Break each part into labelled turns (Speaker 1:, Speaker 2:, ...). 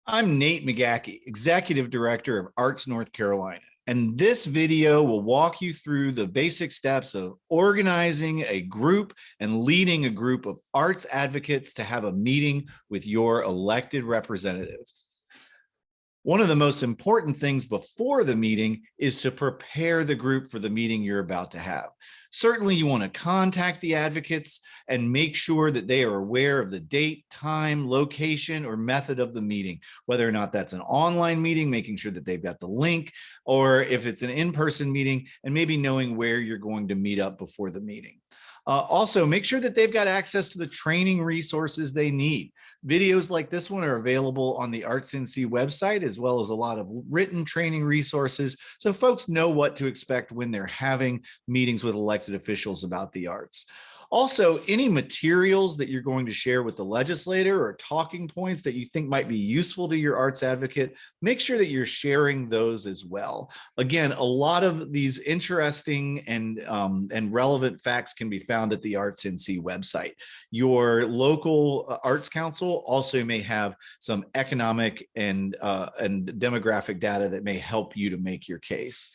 Speaker 1: I'm Nate McGaha, Executive Director of Arts North Carolina, and this video will walk you through the basic steps of organizing a group and leading a group of arts advocates to have a meeting with your elected representatives. One of the most important things before the meeting is to prepare the group for the meeting you're about to have. Certainly, you want to contact the advocates and make sure that they are aware of the date, time, location, or method of the meeting, whether or not that's an online meeting, making sure that they've got the link, or if it's an in-person meeting, and maybe knowing where you're going to meet up before the meeting. Also, make sure that they've got access to the training resources they need. Videos like this one are available on the Arts NC website, as well as a lot of written training resources, so folks know what to expect when they're having meetings with elected officials about the arts. Also, any materials that you're going to share with the legislator or talking points that you think might be useful to your arts advocate, make sure that you're sharing those as well. Again, a lot of these interesting and relevant facts can be found at the Arts NC website. Your local arts council also may have some economic and demographic data that may help you to make your case.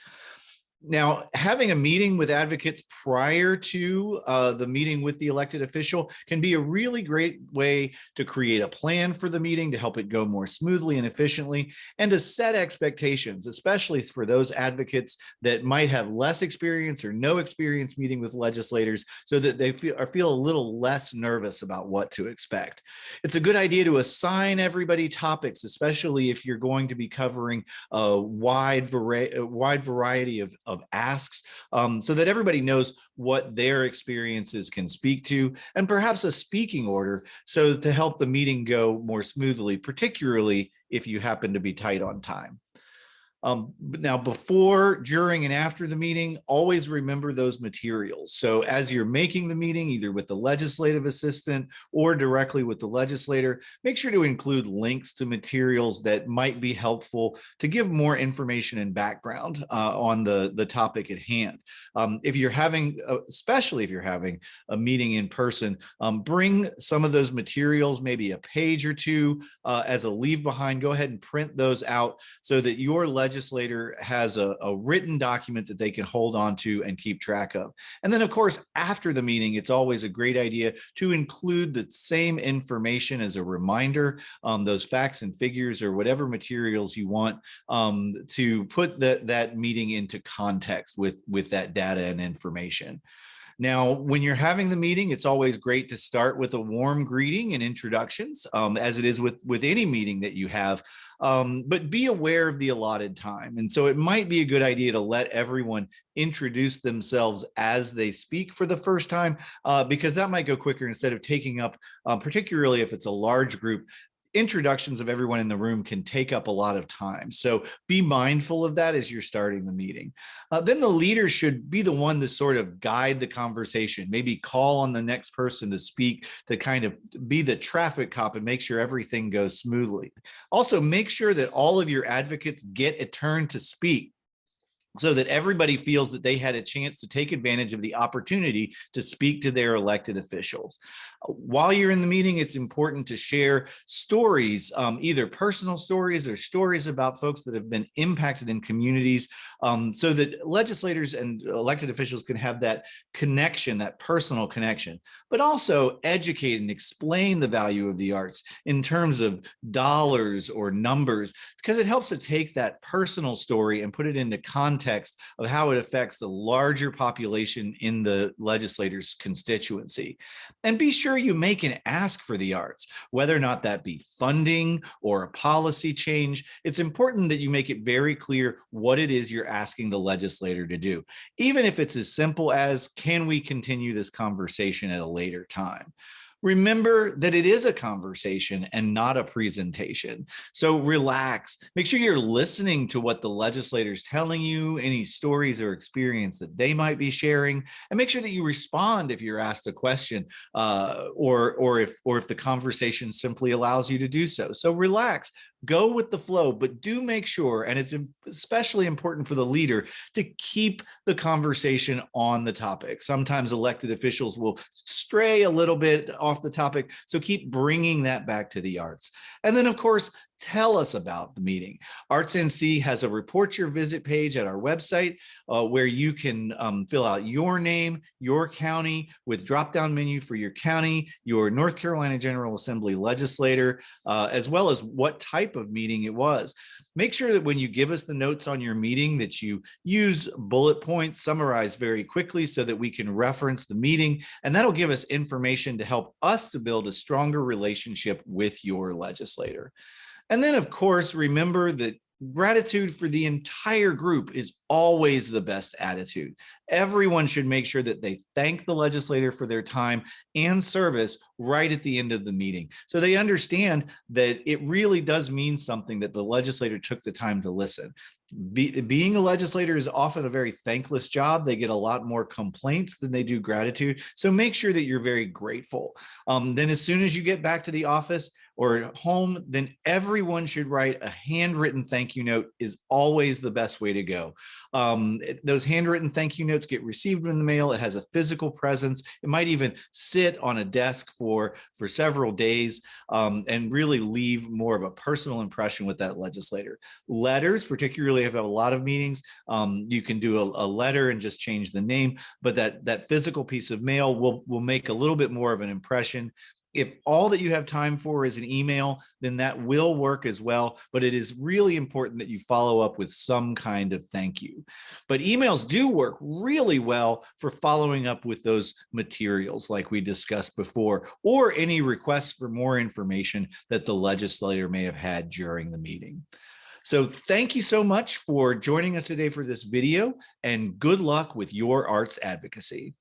Speaker 1: Now, having a meeting with advocates prior to the meeting with the elected official can be a really great way to create a plan for the meeting, to help it go more smoothly and efficiently, and to set expectations, especially for those advocates that might have less experience or no experience meeting with legislators, so that they feel a little less nervous about what to expect. It's a good idea to assign everybody topics, especially if you're going to be covering a wide variety of asks, so that everybody knows what their experiences can speak to, and perhaps a speaking order so to help the meeting go more smoothly, particularly if you happen to be tight on time. But now, before, during, and after the meeting, always remember those materials. So as you're making the meeting, either with the legislative assistant or directly with the legislator, make sure to include links to materials that might be helpful to give more information and background on the topic at hand. If you're having, especially if you're having a meeting in person, bring some of those materials, maybe a page or two as a leave behind. Go ahead and print those out so that your legislator has a written document that they can hold on to and keep track of. And then, of course, after the meeting, it's always a great idea to include the same information as a reminder, those facts and figures or whatever materials you want, to put that meeting into context with that data and information. Now, when you're having the meeting, it's always great to start with a warm greeting and introductions, as it is with any meeting that you have, but be aware of the allotted time. And so it might be a good idea to let everyone introduce themselves as they speak for the first time, because that might go quicker instead of taking up, particularly if it's a large group, introductions of everyone in the room can take up a lot of time. So be mindful of that as you're starting the meeting. Then the leader should be the one to sort of guide the conversation, maybe call on the next person to speak, to kind of be the traffic cop and make sure everything goes smoothly. Also, make sure that all of your advocates get a turn to speak, so that everybody feels that they had a chance to take advantage of the opportunity to speak to their elected officials. While you're in the meeting, it's important to share stories, either personal stories or stories about folks that have been impacted in communities, so that legislators and elected officials can have that connection, that personal connection, but also educate and explain the value of the arts in terms of dollars or numbers, because it helps to take that personal story and put it into context of how it affects the larger population in the legislator's constituency. And be sure you make an ask for the arts, whether or not that be funding or a policy change. It's important that you make it very clear what it is you're asking the legislator to do, even if it's as simple as, can we continue this conversation at a later time? Remember that it is a conversation and not a presentation. So relax. Make sure you're listening to what the legislator's telling you, any stories or experience that they might be sharing, and make sure that you respond if you're asked a question, or if the conversation simply allows you to do so. So relax. Go with the flow, but do make sure, and it's especially important for the leader, to keep the conversation on the topic. Sometimes elected officials will stray a little bit off the topic, so keep bringing that back to the arts. And then, of course, tell us about the meeting. Arts NC has a report your visit page at our website where you can fill out your name, your county with drop-down menu for your county, your North Carolina General Assembly legislator, as well as what type of meeting it was. Make sure that when you give us the notes on your meeting that you use bullet points, summarize very quickly so that we can reference the meeting, and that'll give us information to help us to build a stronger relationship with your legislator. And then, of course, remember that gratitude for the entire group is always the best attitude. Everyone should make sure that they thank the legislator for their time and service right at the end of the meeting, so they understand that it really does mean something that the legislator took the time to listen. Being a legislator is often a very thankless job. They get a lot more complaints than they do gratitude. So make sure that you're very grateful. Then as soon as you get back to the office or home, then everyone should write a handwritten thank you note. Is always the best way to go. Those handwritten thank you notes get received in the mail. It has a physical presence. It might even sit on a desk for several days and really leave more of a personal impression with that legislator. Letters, particularly if you have a lot of meetings, you can do a letter and just change the name, but that physical piece of mail will make a little bit more of an impression. If all that you have time for is an email, then that will work as well. But it is really important that you follow up with some kind of thank you. But emails do work really well for following up with those materials like we discussed before, or any requests for more information that the legislator may have had during the meeting. So thank you so much for joining us today for this video, and good luck with your arts advocacy.